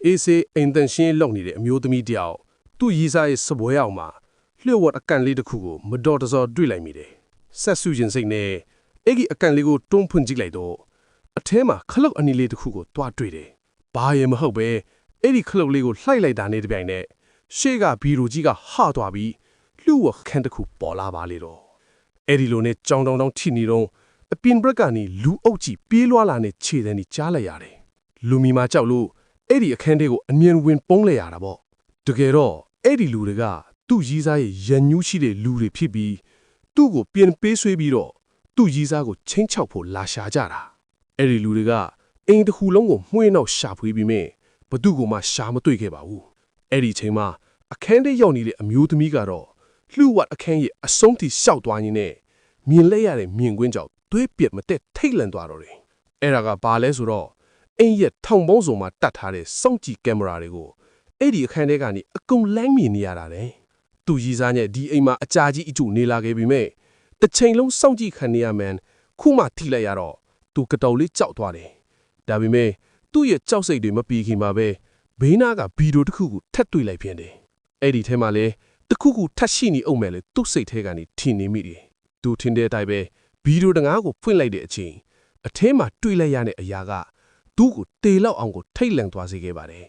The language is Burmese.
AC အိမ်တန်ရှင်းလောက်နေတဲ့အမျိုးသမီးတယောက်သူ့ရေးစားရဲ့စပွဲအောင်မှာလျှို့ဝှက်အကန့်လေးတစ်ခုကိုမတော်တဆတွေ့လိုက်မိတယ်ဆက်စုခြင်းစိတ်နဲ့အဲ့ဒီအကန့်လေးကိုတွန်းဖွင့်ကြည့်လိုက်တော့အထဲမှာခလုတ်အနီလေးတစ်ခုကိုတွားတွေ့တယ်ဘာရင်မဟုတ်ပဲအဲ့ဒီခလုတ်လေးကိုလှိုက်လိုက်တာနဲ့တပြိုင်နက်ရှေ့ကဘီရိုကြီးကဟသွားပြီးလျှို့ဝှက်ခန်းတစ်ခုပေါ်လာပါလေတော့အဲ့ဒီလိုနဲ့ကြောင်တောင်ထိနေတော့အပင်ဘက်ကနေလူအုပ်ကြီးပြေးလွှားလာတဲ့ခြေတန်းကြီးကြားလိုက်ရတယ်လူမီမာကြောက်လို့အဲ့ဒီအခန်းလေးကိုအမြင်ဝင်ပုံးလိုက်ရတာပေါ့တကယ်တော့အဲ့ဒီလူတွေကသူ့ရီးစားရဲ့ရန်ညူးရှိတဲ့လူတွေဖြစ်ပြီးသူ့ကိုပြင်ပေးဆွေးပြီးတော့သူ့ရီးစားကိုချင်းချောက်ဖို့လာရှာကြတာအဲ့ဒီလူတွေကအိမ်တစ်ခုလုံးကိုမှွေးနောက်ရှာဖွေပြီးမြဲဘသူ့ကိုမှရှာမတွေ့ခဲ့ပါဘူးအဲ့ဒီချိန်မှာအခန်းထဲရောက်နေတဲ့အမျိုးသမီးကတော့လှူဝတ်အခန်းရဲ့အဆုံးထိရှောက်သွားရင်းနဲ့မြင်လဲရတဲ့မြင်ကွင်းကြောင့်သွေးပြက်မတက်ထိတ်လန့်သွားတော့တယ်အဲ့ဒါကဘာလဲဆိုတော့အိမ်ရဲ့ထောင်ပေါင်းစုံမှာတတ်ထားတဲ့စောင့်ကြည့်ကင်မရာတွေကိုအဲ့ဒီအခန်းထဲကနေအကုန်လမ်းမြင်နေရတာလေသူ့ရီးစားနဲ့ဒီအိမ်မှာအကြာကြီးအကျိုးနေလာခဲ့ပြီမဲ့တစ်ချိန်လုံးစောင့်ကြည့်ခံနေရမှန်ခုမှထိလိုက်ရတော့သူကတော်လေးကြောက်သွားတယ်ဒါပေမဲ့သူ့ရဲ့ကြောက်စိတ်တွေမပြေခင်မှာပဲဘေးနားကဗီဒီယိုတစ်ခုကိုထပ်တွေ့လိုက်ပြန်တယ်အဲ့ဒီထဲမှာလေတစ်ခုခုထပ်ရှိနေအောင်မဲ့လေသူ့စိတ်ထဲကနေထင်နေမိတယ်သူထင်တဲ့အတိုင်းပဲဗီဒီယိုတငါးကိုဖွင့်လိုက်တဲ့အချိန်အထဲမှာတွေ့လိုက်ရတဲ့အရာကသူ့ကိုတေလောက်အောင်ကိုထိတ်လန့်သွားစေခဲ့ပါတယ်